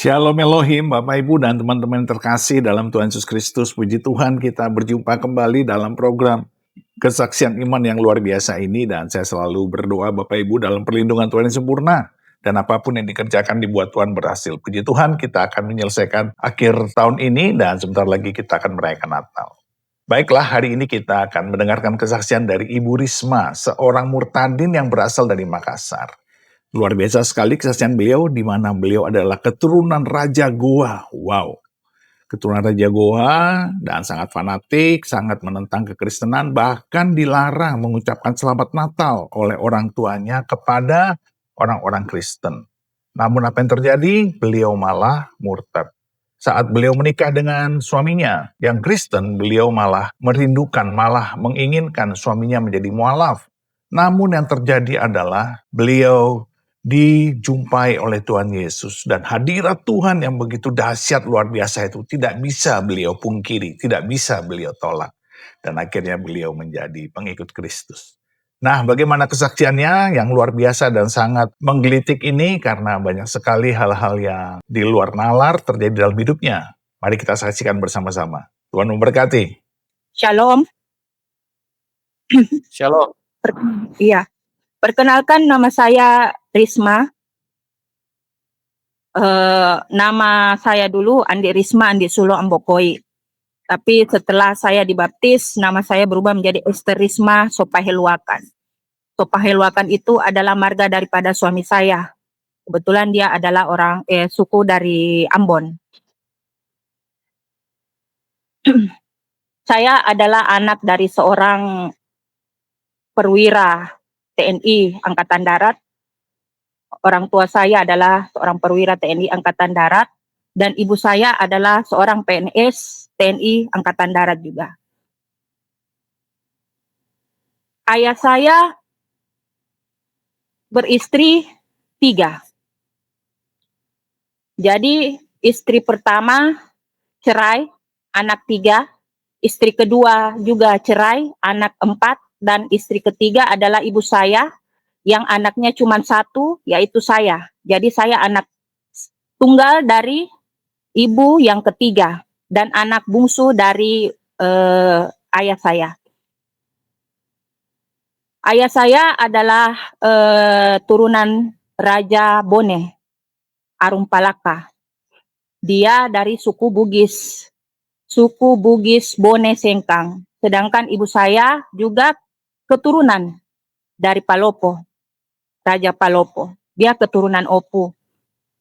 Shalom Elohim, Bapak Ibu dan teman-teman yang terkasih dalam Tuhan Yesus Kristus. Puji Tuhan, kita berjumpa kembali dalam program Kesaksian Iman yang luar biasa ini. Dan saya selalu berdoa Bapak Ibu dalam perlindungan Tuhan yang sempurna. Dan apapun yang dikerjakan dibuat Tuhan berhasil. Puji Tuhan, kita akan menyelesaikan akhir tahun ini dan sebentar lagi kita akan merayakan Natal. Baiklah, hari ini kita akan mendengarkan kesaksian dari Ibu Risma, seorang murtadin yang berasal dari Makassar. Luar biasa sekali kesaksian beliau, di mana beliau adalah keturunan Raja Goa. Wow, keturunan Raja Goa dan sangat fanatik, sangat menentang kekristenan, bahkan dilarang mengucapkan selamat Natal oleh orang tuanya kepada orang-orang Kristen. Namun apa yang terjadi? Beliau malah murtad. Saat beliau menikah dengan suaminya yang Kristen, beliau malah merindukan, malah menginginkan suaminya menjadi mualaf. Namun yang terjadi adalah beliau dijumpai oleh Tuhan Yesus, dan hadirat Tuhan yang begitu dahsyat luar biasa itu tidak bisa beliau pungkiri, tidak bisa beliau tolak, dan akhirnya beliau menjadi pengikut Kristus. Nah, bagaimana kesaksiannya yang luar biasa dan sangat menggelitik ini, karena banyak sekali hal-hal yang di luar nalar terjadi dalam hidupnya. Mari kita saksikan bersama-sama. Tuhan memberkati. Shalom. Shalom. Iya. Perkenalkan, nama saya Risma. Nama saya dulu Andi Risma Andi Sulo Ambokoi. Tapi setelah saya dibaptis, nama saya berubah menjadi Esther Risma Sopaheluakan. Sopaheluakan itu adalah marga daripada suami saya. Kebetulan dia adalah orang suku dari Ambon. Saya adalah anak dari seorang perwira TNI Angkatan Darat. Orang tua saya adalah seorang perwira TNI Angkatan Darat, dan ibu saya adalah seorang PNS TNI Angkatan Darat juga. Ayah saya beristri 3. Jadi istri pertama cerai, anak 3. Istri kedua juga cerai, anak 4. Dan istri ketiga adalah ibu saya, yang anaknya cuma 1, yaitu saya. Jadi saya anak tunggal dari ibu yang ketiga, dan anak bungsu dari ayah saya. Ayah saya adalah turunan Raja Bone, Arumpalaka. Dia dari suku Bugis Bone Sengkang. Sedangkan ibu saya juga keturunan dari Palopo, Raja Palopo. Dia keturunan Opu.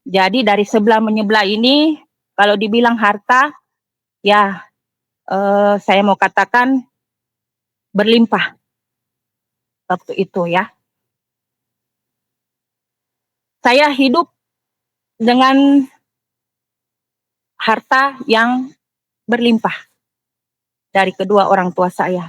Jadi dari sebelah menyebelah ini, kalau dibilang harta, ya saya mau katakan berlimpah waktu itu ya. Saya hidup dengan harta yang berlimpah dari kedua orang tua saya.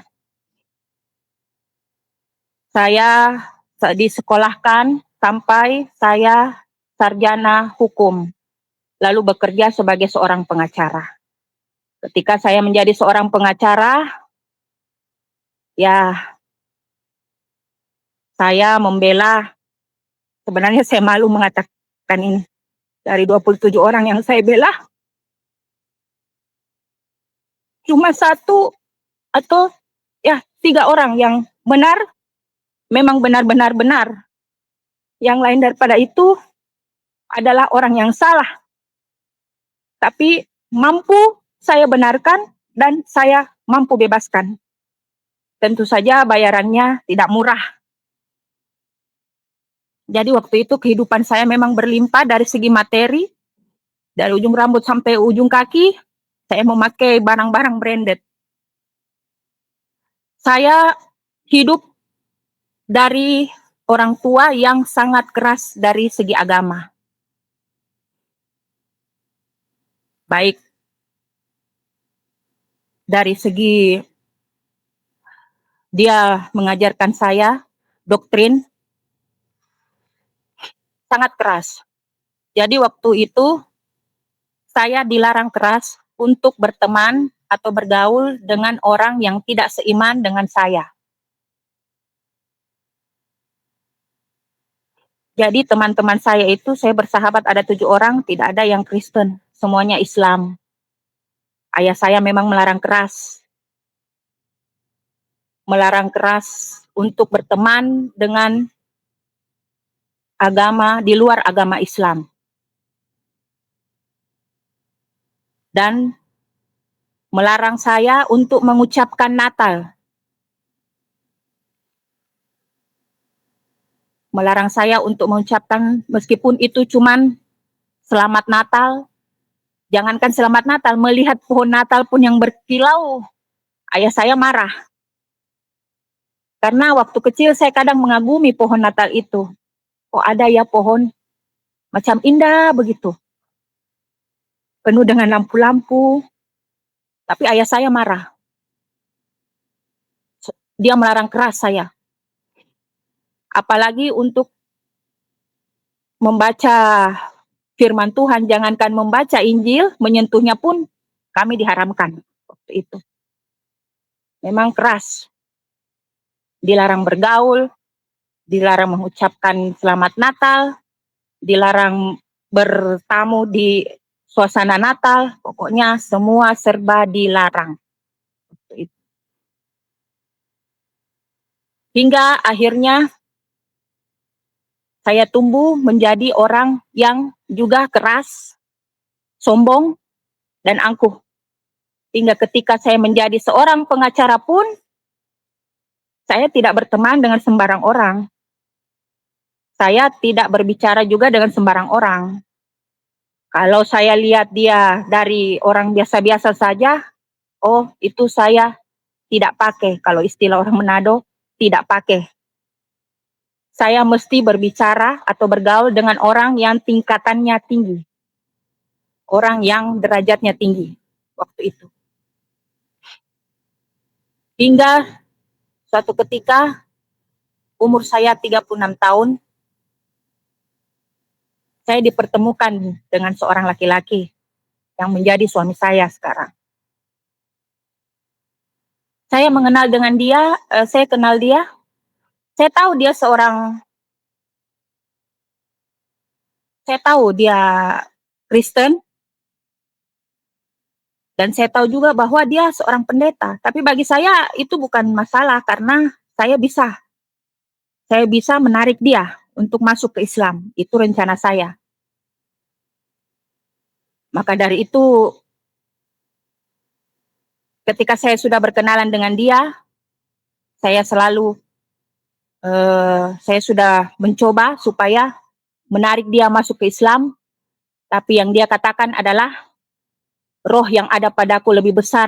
Saya disekolahkan sampai saya sarjana hukum, lalu bekerja sebagai seorang pengacara. Ketika saya menjadi seorang pengacara, ya saya membela, sebenarnya saya malu mengatakan ini, dari 27 orang yang saya bela, cuma 1 atau ya 3 orang yang benar, memang benar-benar benar. Yang lain daripada itu adalah orang yang salah. Tapi mampu saya benarkan dan saya mampu bebaskan. Tentu saja bayarannya tidak murah. Jadi waktu itu kehidupan saya memang berlimpah dari segi materi. Dari ujung rambut sampai ujung kaki, saya memakai barang-barang branded. Saya hidup dari orang tua yang sangat keras dari segi agama. Baik dari segi dia mengajarkan saya doktrin, sangat keras. Jadi waktu itu saya dilarang keras untuk berteman atau bergaul dengan orang yang tidak seiman dengan saya. Jadi teman-teman saya itu, saya bersahabat ada 7 orang, tidak ada yang Kristen, semuanya Islam. Ayah saya memang melarang keras untuk berteman dengan agama di luar agama Islam. Dan melarang saya untuk mengucapkan Natal. Melarang saya untuk mengucapkan, meskipun itu cuman Selamat Natal. Jangankan Selamat Natal, melihat pohon Natal pun yang berkilau, ayah saya marah. Karena waktu kecil saya kadang mengagumi pohon Natal itu. Oh, ada ya pohon macam indah begitu, penuh dengan lampu-lampu. Tapi ayah saya marah. Dia melarang keras saya. Apalagi untuk membaca firman Tuhan, jangankan membaca Injil, menyentuhnya pun kami diharamkan waktu itu. Memang keras. Dilarang bergaul, dilarang mengucapkan Selamat Natal, dilarang bertamu di suasana Natal, pokoknya semua serba dilarang. Hingga akhirnya saya tumbuh menjadi orang yang juga keras, sombong, dan angkuh. Hingga ketika saya menjadi seorang pengacara pun, saya tidak berteman dengan sembarang orang. Saya tidak berbicara juga dengan sembarang orang. Kalau saya lihat dia dari orang biasa-biasa saja, oh itu saya tidak pakai. Kalau istilah orang Manado, tidak pakai. Saya mesti berbicara atau bergaul dengan orang yang tingkatannya tinggi. Orang yang derajatnya tinggi waktu itu. Hingga suatu ketika umur saya 36 tahun, saya dipertemukan dengan seorang laki-laki yang menjadi suami saya sekarang. Saya mengenal dengan dia, saya kenal dia, saya tahu dia Kristen, dan saya tahu juga bahwa dia seorang pendeta. Tapi bagi saya itu bukan masalah karena saya bisa menarik dia untuk masuk ke Islam. Itu rencana saya. Maka dari itu, ketika saya sudah berkenalan dengan dia, saya sudah mencoba supaya menarik dia masuk ke Islam. Tapi yang dia katakan adalah, roh yang ada padaku lebih besar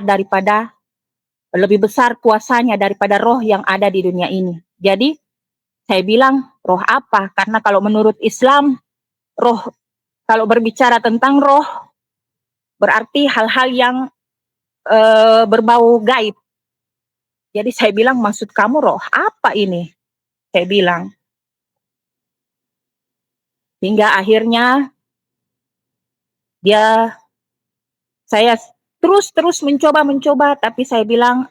kuasanya daripada roh yang ada di dunia ini. Jadi saya bilang, roh apa? Karena kalau menurut Islam, kalau berbicara tentang roh, berarti hal-hal yang berbau gaib. Jadi saya bilang, maksud kamu roh apa ini? Saya bilang. Hingga akhirnya saya terus mencoba, tapi saya bilang,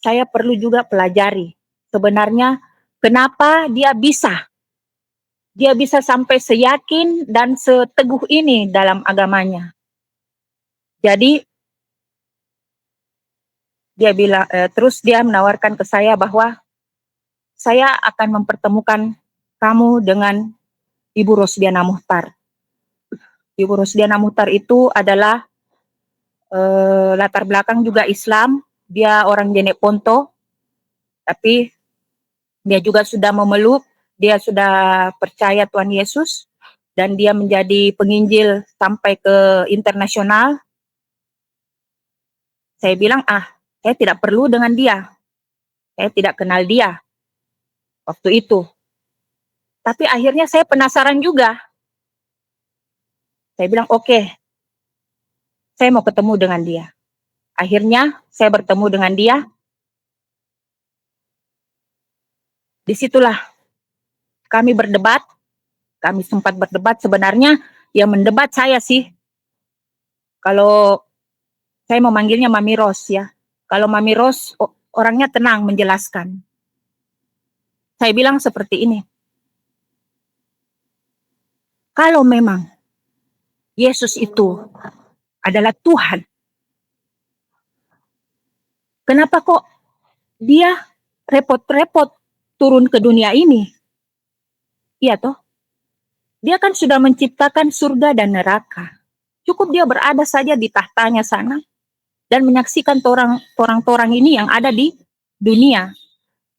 saya perlu juga pelajari. Sebenarnya kenapa dia bisa sampai seyakin dan seteguh ini dalam agamanya. Jadi terus dia menawarkan ke saya bahwa saya akan mempertemukan kamu dengan Ibu Rosdiana Muhtar. Ibu Rosdiana Muhtar itu adalah latar belakang juga Islam. Dia orang Jeneponto, tapi dia juga sudah memeluk, dia sudah percaya Tuhan Yesus, dan dia menjadi penginjil sampai ke internasional. Saya bilang, saya tidak perlu dengan dia. Saya tidak kenal dia waktu itu. Tapi akhirnya saya penasaran juga. Saya bilang, oke, saya mau ketemu dengan dia. Akhirnya saya bertemu dengan dia. Disitulah kami sempat berdebat. Sebenarnya yang mendebat saya sih. Kalau saya memanggilnya Mami Ros ya. Kalau Mami Ros orangnya tenang menjelaskan. Saya bilang seperti ini. kalau memang Yesus itu adalah Tuhan, kenapa kok dia repot-repot turun ke dunia ini? Iya toh? Dia kan sudah menciptakan surga dan neraka. Cukup dia berada saja di tahtanya sana dan menyaksikan torang-torang ini yang ada di dunia.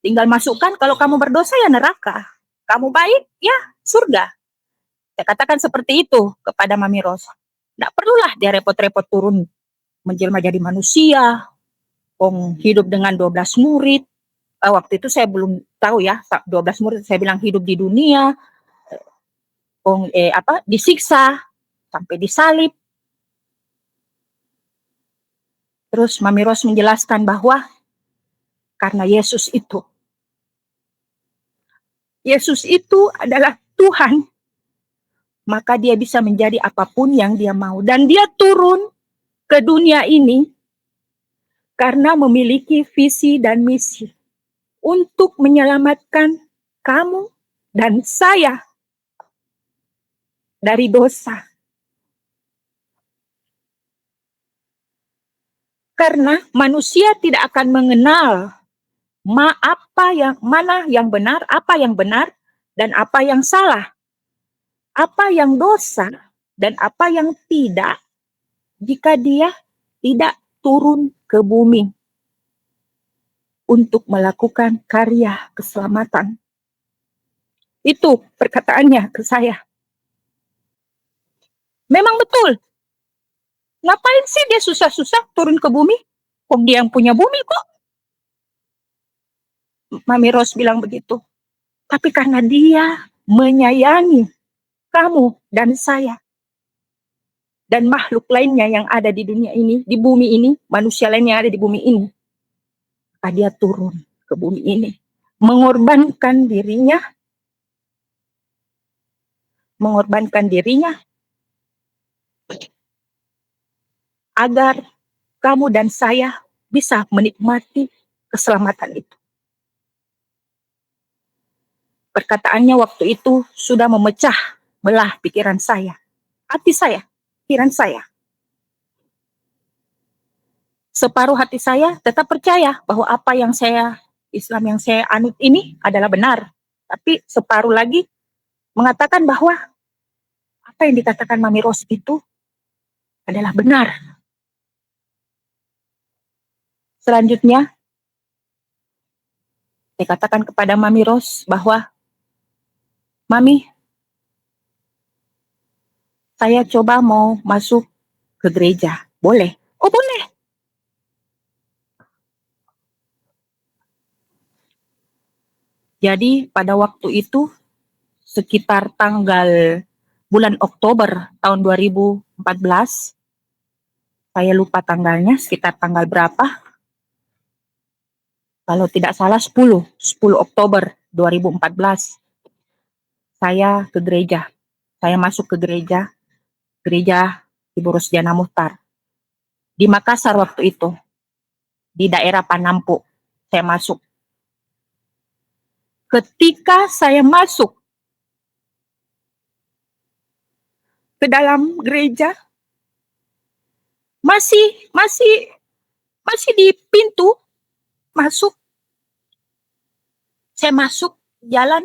Tinggal masukkan, kalau kamu berdosa ya neraka. Kamu baik, ya surga. Saya katakan seperti itu kepada Mami Ros. Tidak perlulah dia repot-repot turun menjelma jadi manusia, hidup dengan 12 murid. Waktu itu saya belum tahu ya, 12 murid, saya bilang hidup di dunia, disiksa, sampai disalib. Terus Mami Ros menjelaskan bahwa karena Yesus itu adalah Tuhan, maka dia bisa menjadi apapun yang dia mau. Dan dia turun ke dunia ini karena memiliki visi dan misi untuk menyelamatkan kamu dan saya dari dosa. Karena manusia tidak akan mengenal mana yang benar, dan apa yang salah. Apa yang dosa dan apa yang tidak, jika dia tidak turun ke bumi untuk melakukan karya keselamatan. Itu perkataannya ke saya. Memang betul. Ngapain sih dia susah-susah turun ke bumi? Kok dia yang punya bumi kok? Mami Ros bilang begitu. Tapi karena dia menyayangi kamu dan saya dan makhluk lainnya yang ada di dunia ini, di bumi ini, manusia lainnya yang ada di bumi ini, maka dia turun ke bumi ini, mengorbankan dirinya agar kamu dan saya bisa menikmati keselamatan itu. Perkataannya waktu itu sudah memecah belah pikiran saya, hati saya, pikiran saya. Separuh hati saya tetap percaya bahwa apa yang Islam yang saya anut ini adalah benar. Tapi separuh lagi mengatakan bahwa apa yang dikatakan Mami Ros itu adalah benar. Selanjutnya, saya katakan kepada Mami Ros bahwa, Mami, saya coba mau masuk ke gereja. Boleh? Oh, boleh. Jadi pada waktu itu sekitar bulan Oktober tahun 2014, saya lupa tanggalnya, sekitar tanggal berapa, kalau tidak salah 10 Oktober 2014, saya ke gereja. Saya masuk ke gereja Ibu Rosdiana Muhtar. Di Makassar waktu itu, di daerah Panampu, saya masuk. Ketika saya masuk ke dalam gereja, masih di pintu masuk. Saya masuk jalan,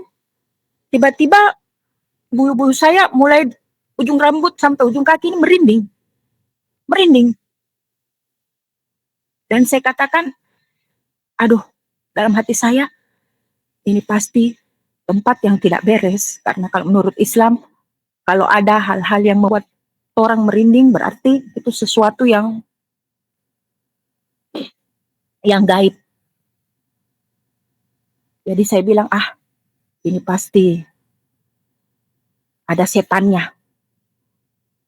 tiba-tiba bulu-bulu saya mulai ujung rambut sampai ujung kaki ini merinding. Dan saya katakan, aduh, dalam hati saya, ini pasti tempat yang tidak beres. Karena kalau menurut Islam, kalau ada hal-hal yang membuat orang merinding, berarti itu sesuatu yang gaib. Jadi saya bilang, ini pasti ada setannya.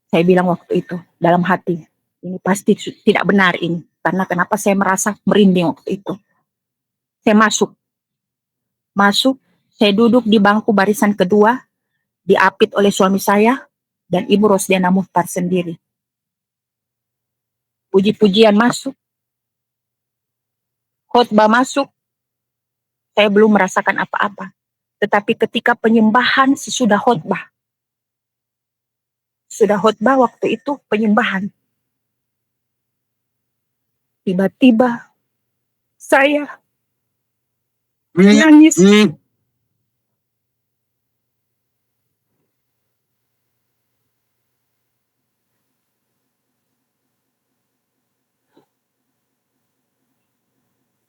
Saya bilang waktu itu, dalam hati, ini pasti tidak benar ini. Karena kenapa saya merasa merinding waktu itu. Saya masuk, saya duduk di bangku barisan kedua, diapit oleh suami saya dan Ibu Rosdiana Muhtar sendiri. Puji-pujian masuk, khotbah masuk, saya belum merasakan apa-apa. Tetapi ketika penyembahan sesudah khotbah, sudah khotbah waktu itu penyembahan. Tiba-tiba saya menangis.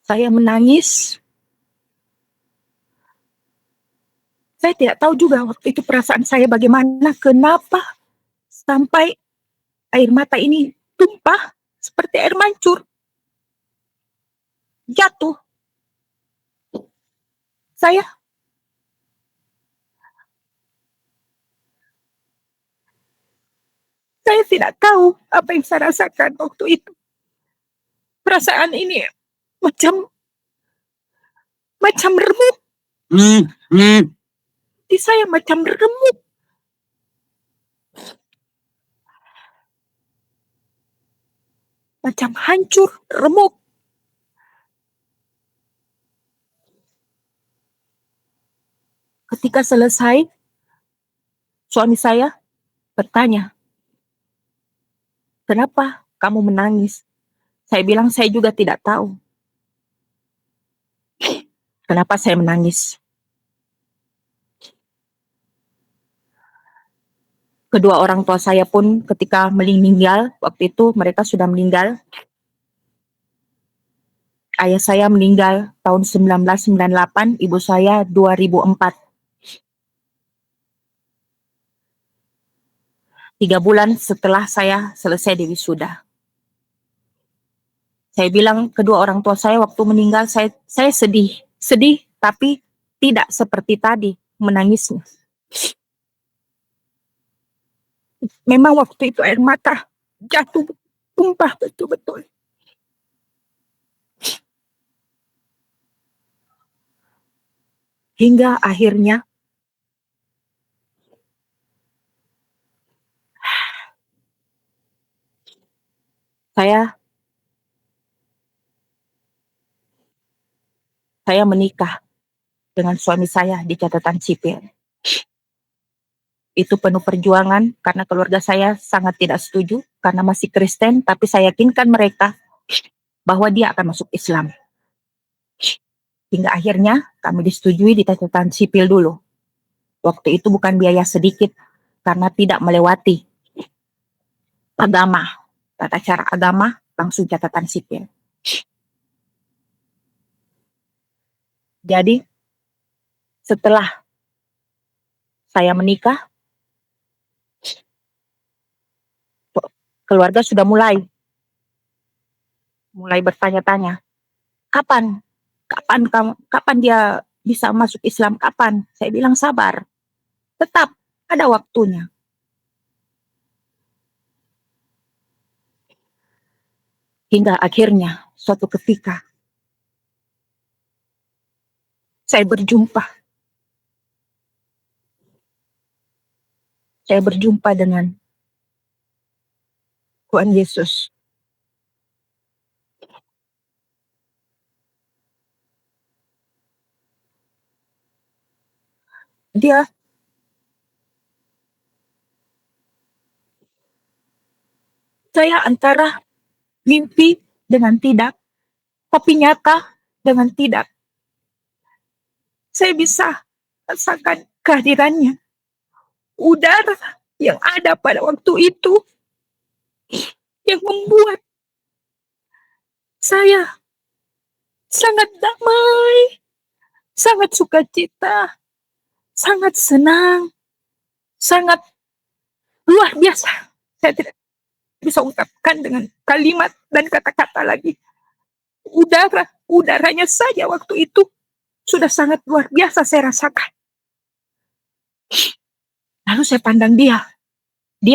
Saya menangis. Saya tidak tahu juga waktu itu perasaan saya bagaimana, kenapa sampai air mata ini tumpah seperti air mancur, jatuh. Saya tidak tahu apa yang saya rasakan waktu itu. Perasaan ini macam remuk. Di saya macam remuk. Macam hancur, remuk. Ketika selesai, suami saya bertanya, "Kenapa kamu menangis?" Saya bilang, "Saya juga tidak tahu kenapa saya menangis." Kedua orang tua saya pun ketika meninggal, waktu itu mereka sudah meninggal. Ayah saya meninggal tahun 1998, ibu saya 2004. 3 bulan setelah saya selesai di wisuda. Saya bilang kedua orang tua saya waktu meninggal, saya sedih. Sedih, tapi tidak seperti tadi, menangisnya. Memang waktu itu air mata jatuh, tumpah betul-betul. Hingga akhirnya saya menikah dengan suami saya di catatan sipil. Itu penuh perjuangan karena keluarga saya sangat tidak setuju karena masih Kristen, tapi saya yakinkan mereka bahwa dia akan masuk Islam. Hingga akhirnya kami disetujui di catatan sipil dulu. Waktu itu bukan biaya sedikit karena tidak melewati agama, tata cara agama, langsung catatan sipil. Jadi setelah saya menikah, keluarga sudah mulai bertanya-tanya, kapan dia bisa masuk Islam, kapan? Saya bilang sabar, tetap ada waktunya. Hingga akhirnya suatu ketika saya berjumpa dengan Tuhan Yesus. Saya antara mimpi dengan tidak, tapi nyata dengan tidak. Saya bisa rasakan kehadirannya. Udara yang ada pada waktu itu yang membuat saya sangat damai, sangat sukacita, sangat senang, sangat luar biasa. Saya tidak bisa ungkapkan dengan kalimat dan kata-kata lagi. Udaranya saja waktu itu sudah sangat luar biasa saya rasakan. Lalu saya pandang dia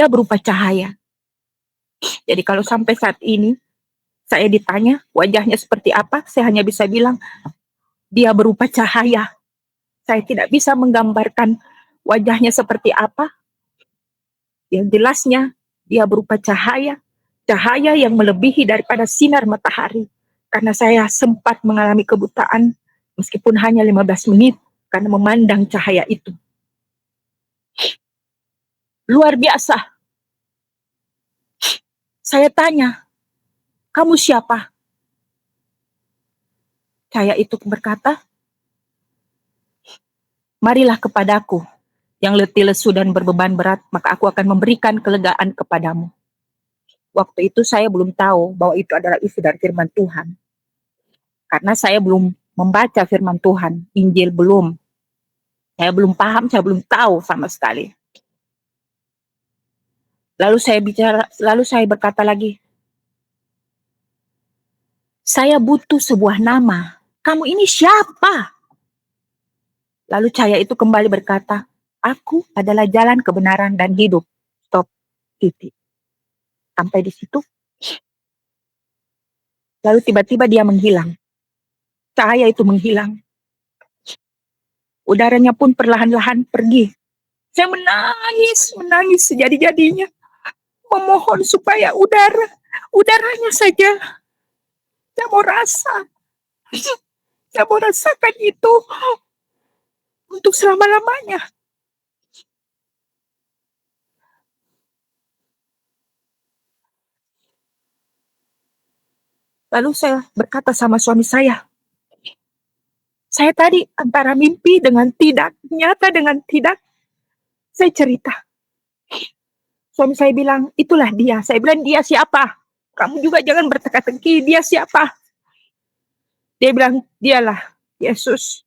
berupa cahaya. Jadi kalau sampai saat ini saya ditanya wajahnya seperti apa, saya hanya bisa bilang dia berupa cahaya. Saya tidak bisa menggambarkan wajahnya seperti apa. Yang jelasnya dia berupa cahaya yang melebihi daripada sinar matahari. Karena saya sempat mengalami kebutaan meskipun hanya 15 menit karena memandang cahaya itu. Luar biasa. Saya tanya, kamu siapa? Cahaya itu berkata, marilah kepadaku yang letih lesu dan berbeban berat, maka aku akan memberikan kelegaan kepadamu. Waktu itu saya belum tahu bahwa itu adalah isi dari firman Tuhan. Karena saya belum membaca firman Tuhan, Injil belum. Saya belum paham, saya belum tahu sama sekali. Lalu saya berkata lagi, saya butuh sebuah nama. Kamu ini siapa? Lalu cahaya itu kembali berkata, aku adalah jalan kebenaran dan hidup. Stop, titik. Sampai di situ. Lalu tiba-tiba dia menghilang. Cahaya itu menghilang. Udaranya pun perlahan-lahan pergi. Saya menangis sejadi-jadinya. Memohon supaya udaranya saja. Saya mau rasakan itu untuk selama-lamanya. Lalu saya berkata sama suami saya tadi antara mimpi dengan tidak, nyata dengan tidak, saya cerita. Suami saya bilang, itulah dia. Saya bilang, dia siapa? Kamu juga jangan berteka-teki, dia siapa? Dia bilang, dialah Yesus.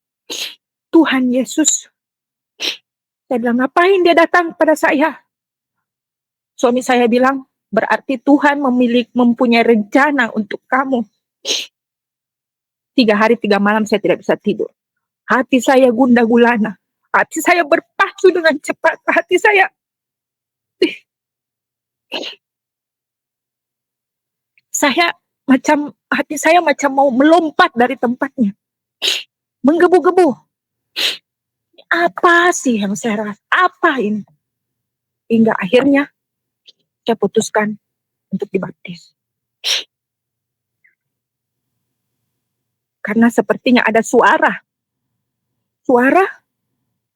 Tuhan Yesus. Saya bilang, ngapain dia datang pada saya? Suami saya bilang, berarti Tuhan mempunyai rencana untuk kamu. 3 hari 3 malam saya tidak bisa tidur. Hati saya gundah gulana. Hati saya berpacu dengan cepat. Hati saya macam mau melompat dari tempatnya. Menggebu-gebu. Apa sih yang saya rasa? Apa ini? Hingga akhirnya saya putuskan untuk dibaptis. Karena sepertinya ada suara. Suara,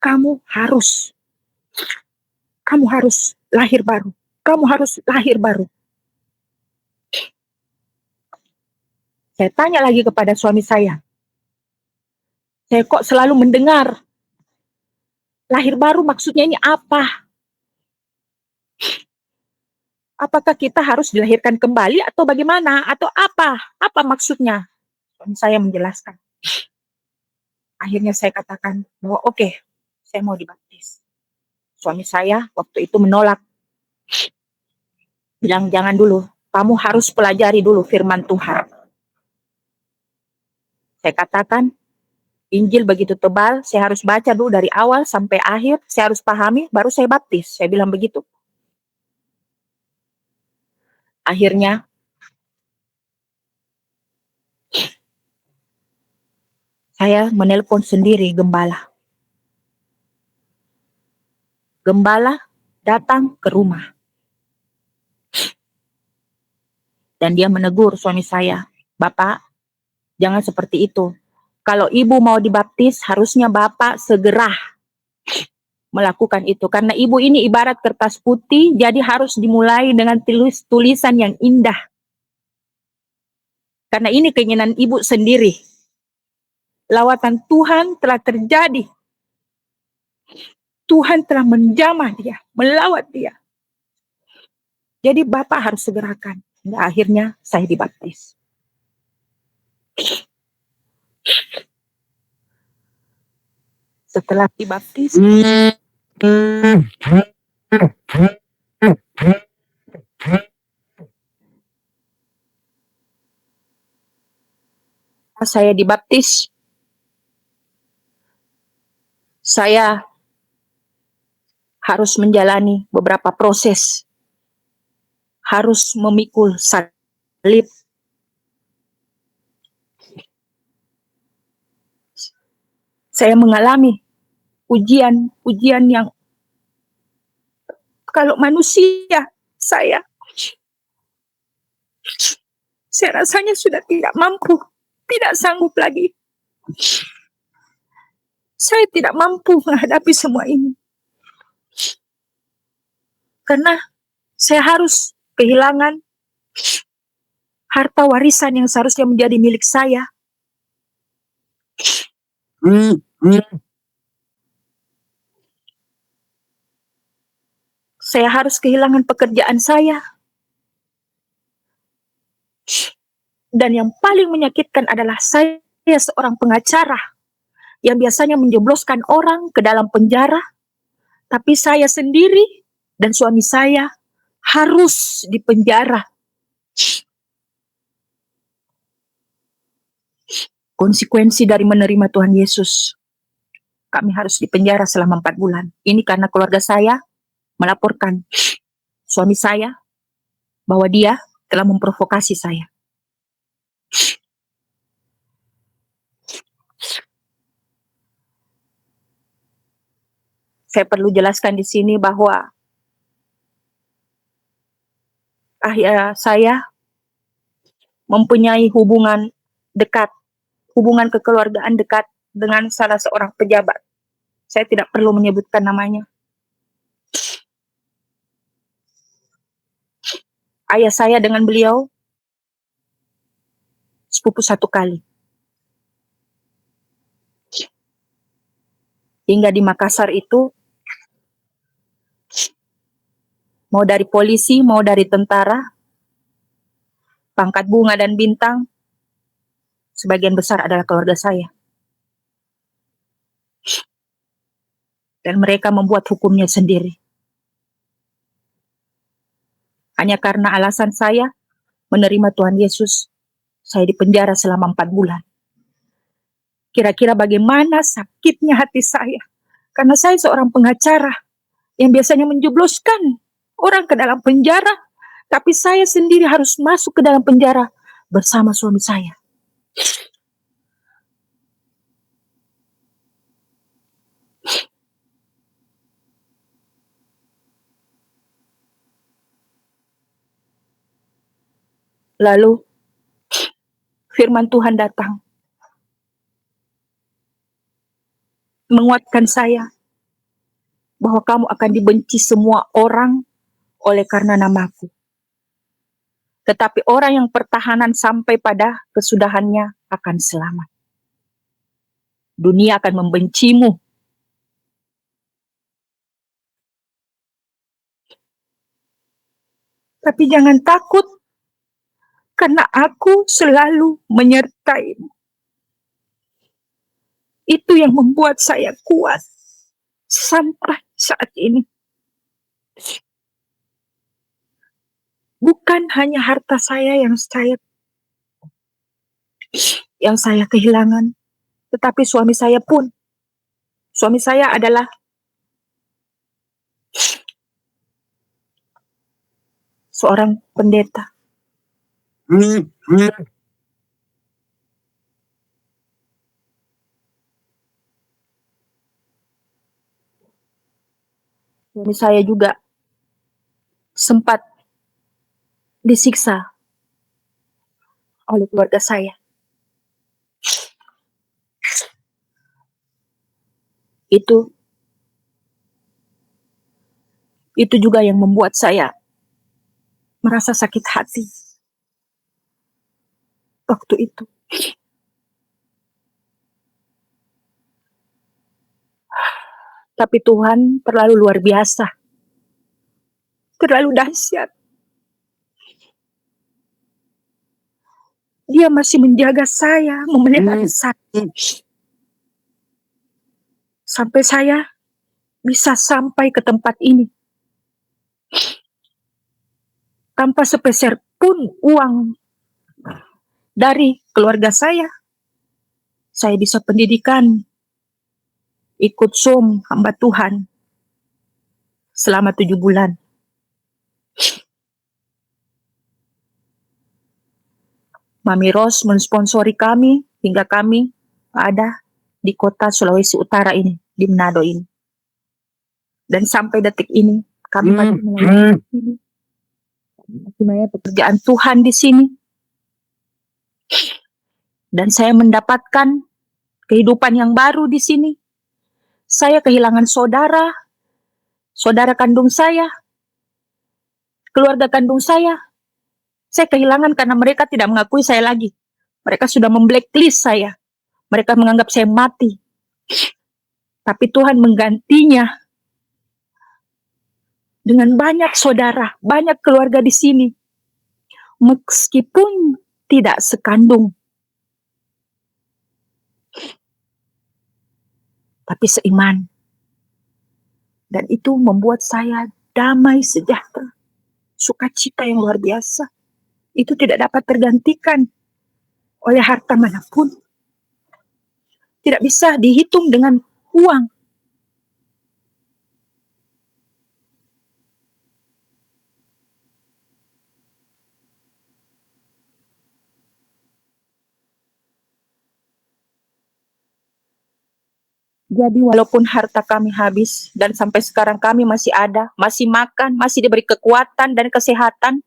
kamu harus lahir baru. Kamu harus lahir baru. Saya tanya lagi kepada suami saya. Saya kok selalu mendengar. Lahir baru maksudnya ini apa? Apakah kita harus dilahirkan kembali atau bagaimana? Atau apa? Apa maksudnya? Suami saya menjelaskan. Akhirnya saya katakan bahwa oke, saya mau dibaptis. Suami saya waktu itu menolak. Bilang jangan dulu, kamu harus pelajari dulu firman Tuhan. Saya katakan, Injil begitu tebal, saya harus baca dulu dari awal sampai akhir, saya harus pahami, baru saya baptis. Saya bilang begitu. Akhirnya, saya menelpon sendiri gembala. Gembala datang ke rumah. Dan dia menegur suami saya, Bapak, jangan seperti itu. Kalau ibu mau dibaptis, harusnya Bapak segera melakukan itu. Karena ibu ini ibarat kertas putih, jadi harus dimulai dengan tulisan yang indah. Karena ini keinginan ibu sendiri. Lawatan Tuhan telah terjadi. Tuhan telah menjamah dia, melawat dia. Jadi Bapak harus segerakan. Hingga akhirnya saya dibaptis. Setelah dibaptis, saya dibaptis, saya harus menjalani beberapa proses. Harus memikul salib. Saya mengalami ujian yang kalau manusia saya rasanya sudah tidak mampu, tidak sanggup lagi. Saya tidak mampu menghadapi semua ini. Karena saya harus kehilangan Harta warisan yang seharusnya menjadi milik saya. Saya harus kehilangan pekerjaan saya. Dan yang paling menyakitkan adalah saya seorang pengacara yang biasanya menjebloskan orang ke dalam penjara, tapi saya sendiri dan suami saya harus dipenjara. Konsekuensi dari menerima Tuhan Yesus, kami harus dipenjara selama 4 bulan. Ini karena keluarga saya melaporkan suami saya bahwa dia telah memprovokasi saya. Saya perlu jelaskan di sini bahwa ayah saya mempunyai hubungan dekat, hubungan kekeluargaan dekat dengan salah seorang pejabat. Saya tidak perlu menyebutkan namanya. Ayah saya dengan beliau sepupu 1 kali. Hingga di Makassar itu, mau dari polisi, mau dari tentara, pangkat bunga dan bintang, sebagian besar adalah keluarga saya. Dan mereka membuat hukumnya sendiri. Hanya karena alasan saya menerima Tuhan Yesus, saya dipenjara selama 4 bulan. Kira-kira bagaimana sakitnya hati saya, karena saya seorang pengacara yang biasanya menjebloskan orang ke dalam penjara, tapi saya sendiri harus masuk ke dalam penjara bersama suami saya. Lalu firman Tuhan datang menguatkan saya bahwa kamu akan dibenci semua orang oleh karena namaku. Tetapi orang yang pertahanan sampai pada kesudahannya akan selamat. Dunia akan membencimu. Tapi jangan takut, karena aku selalu menyertaimu. Itu yang membuat saya kuat sampai saat ini. Bukan hanya harta saya yang saya kehilangan, tetapi suami saya pun. Suami saya adalah seorang pendeta. Suami saya juga sempat disiksa oleh keluarga saya. Itu juga yang membuat saya merasa sakit hati waktu itu. Tapi Tuhan terlalu luar biasa, terlalu dahsyat. Dia masih menjaga saya, memelihara saya, sampai saya bisa sampai ke tempat ini tanpa sepeser pun uang dari keluarga saya. Saya bisa pendidikan, ikut SOM hamba Tuhan selama 7 bulan. Mami Ros mensponsori kami hingga kami ada di kota Sulawesi Utara ini, di Manado ini. Dan sampai detik ini kami masih melayani pekerjaan Tuhan di sini. Dan saya mendapatkan kehidupan yang baru di sini. Saya kehilangan saudara kandung saya, keluarga kandung saya Saya kehilangan karena mereka tidak mengakui saya lagi. Mereka sudah memblacklist saya. Mereka menganggap saya mati. Tapi Tuhan menggantinya dengan banyak saudara, banyak keluarga di sini. Meskipun tidak sekandung, tapi seiman. Dan itu membuat saya damai sejahtera. Sukacita yang luar biasa. Itu tidak dapat tergantikan oleh harta manapun. Tidak bisa dihitung dengan uang. Jadi walaupun harta kami habis dan sampai sekarang kami masih ada, masih makan, masih diberi kekuatan dan kesehatan,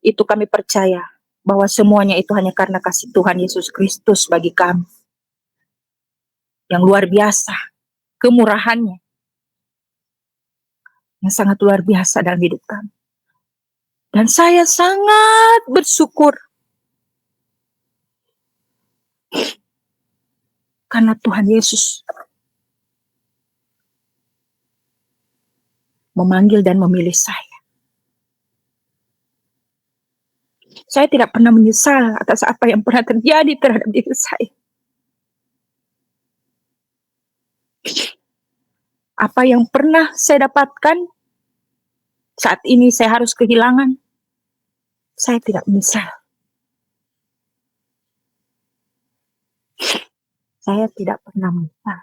itu kami percaya bahwa semuanya itu hanya karena kasih Tuhan Yesus Kristus bagi kami. Yang luar biasa, kemurahannya, yang sangat luar biasa dalam hidup kami. Dan saya sangat bersyukur karena Tuhan Yesus memanggil dan memilih saya. Saya tidak pernah menyesal atas apa yang pernah terjadi terhadap diri saya. Apa yang pernah saya dapatkan, saat ini saya harus kehilangan. Saya tidak menyesal. Saya tidak pernah menyesal.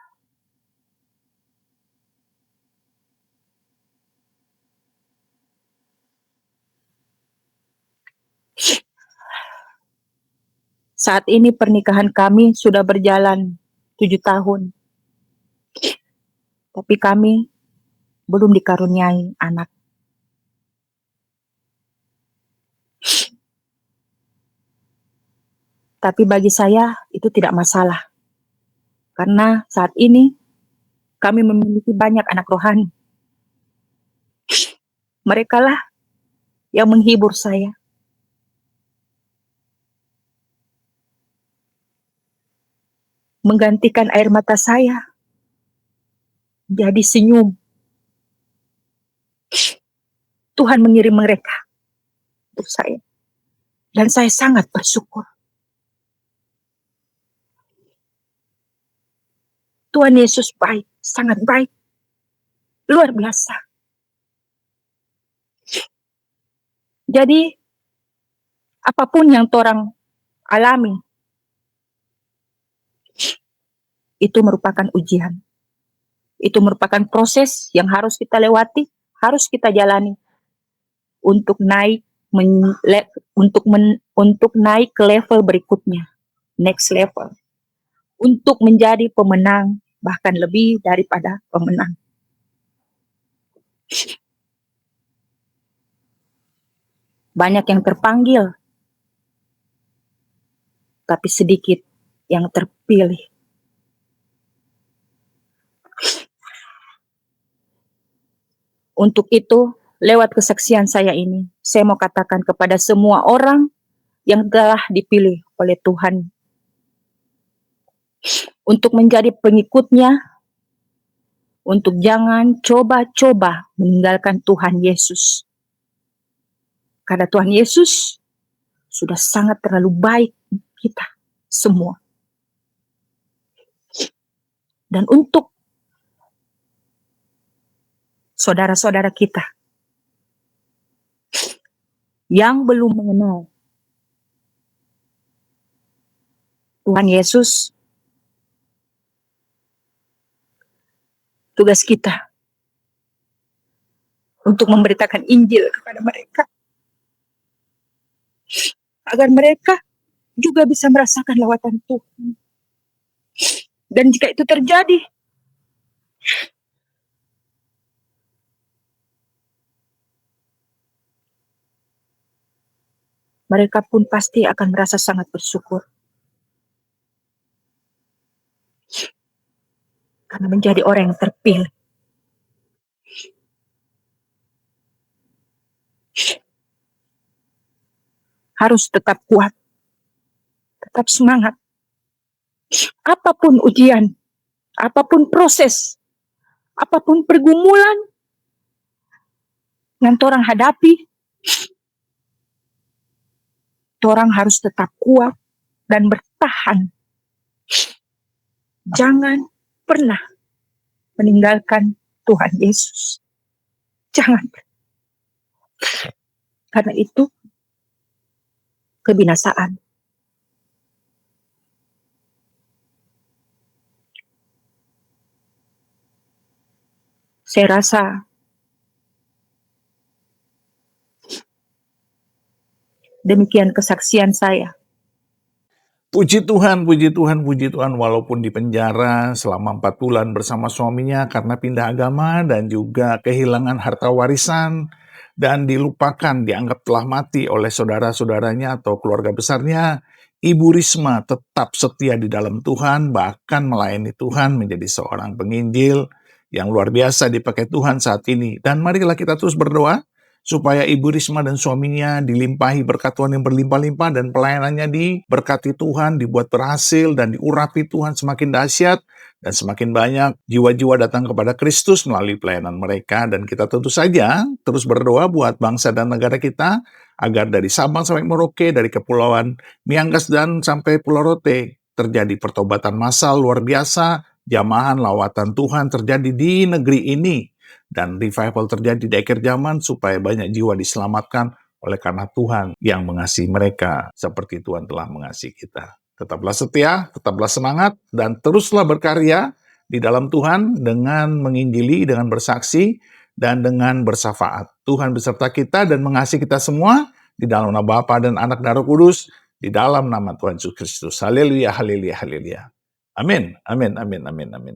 Saat ini pernikahan kami sudah berjalan 7 tahun. Tapi kami belum dikaruniai anak. Tapi bagi saya itu tidak masalah. Karena saat ini kami memiliki banyak anak rohani. Merekalah yang menghibur saya. Menggantikan air mata saya jadi senyum. Tuhan mengirim mereka untuk saya. Dan saya sangat bersyukur. Tuhan Yesus baik, sangat baik. Luar biasa. Jadi, apapun yang orang alami, itu merupakan ujian. Itu merupakan proses yang harus kita lewati, harus kita jalani untuk naik untuk naik ke level berikutnya, next level, untuk menjadi pemenang, bahkan lebih daripada pemenang. Banyak yang terpanggil, tapi sedikit yang terpilih. Untuk itu, lewat kesaksian saya ini, saya mau katakan kepada semua orang yang telah dipilih oleh Tuhan untuk menjadi pengikutnya, untuk jangan coba-coba meninggalkan Tuhan Yesus. Karena Tuhan Yesus sudah sangat terlalu baik kita semua. Dan untuk saudara-saudara kita yang belum mengenal Tuhan Yesus, tugas kita untuk memberitakan Injil kepada mereka, agar mereka juga bisa merasakan lawatan Tuhan. Dan jika itu terjadi, mereka pun pasti akan merasa sangat bersyukur. Karena menjadi orang yang terpilih. harus tetap kuat, tetap semangat. Apapun ujian, apapun proses, apapun pergumulan yang torang hadapi, torang harus tetap kuat dan bertahan. Jangan pernah meninggalkan Tuhan Yesus. Jangan. Karena itu kebinasaan. Saya rasa demikian kesaksian saya. Puji Tuhan, puji Tuhan, puji Tuhan. Walaupun di penjara selama 4 bulan bersama suaminya karena pindah agama dan juga kehilangan harta warisan dan dilupakan, dianggap telah mati oleh saudara-saudaranya atau keluarga besarnya, Ibu Risma tetap setia di dalam Tuhan, bahkan melayani Tuhan, menjadi seorang penginjil yang luar biasa dipakai Tuhan saat ini. Dan marilah kita terus berdoa supaya Ibu Risma dan suaminya dilimpahi berkat Tuhan yang berlimpah-limpah dan pelayanannya diberkati Tuhan, dibuat berhasil dan diurapi Tuhan semakin dahsyat dan semakin banyak jiwa-jiwa datang kepada Kristus melalui pelayanan mereka. Dan kita tentu saja terus berdoa buat bangsa dan negara kita agar dari Sabang sampai Merauke, dari Kepulauan Miangas dan sampai Pulau Rote terjadi pertobatan massal luar biasa, jamahan lawatan Tuhan terjadi di negeri ini, dan revival terjadi di akhir zaman supaya banyak jiwa diselamatkan oleh karena Tuhan yang mengasihi mereka seperti Tuhan telah mengasihi kita. Tetaplah setia, tetaplah semangat, dan teruslah berkarya di dalam Tuhan dengan menginjili, dengan bersaksi, dan dengan bersafaat. Tuhan beserta kita dan mengasihi kita semua di dalam nama Bapa dan Anak dan Roh Kudus, di dalam nama Tuhan Yesus Kristus. Haleluya, haleluya, haleluya. Amin, amin, amin, amin, amin.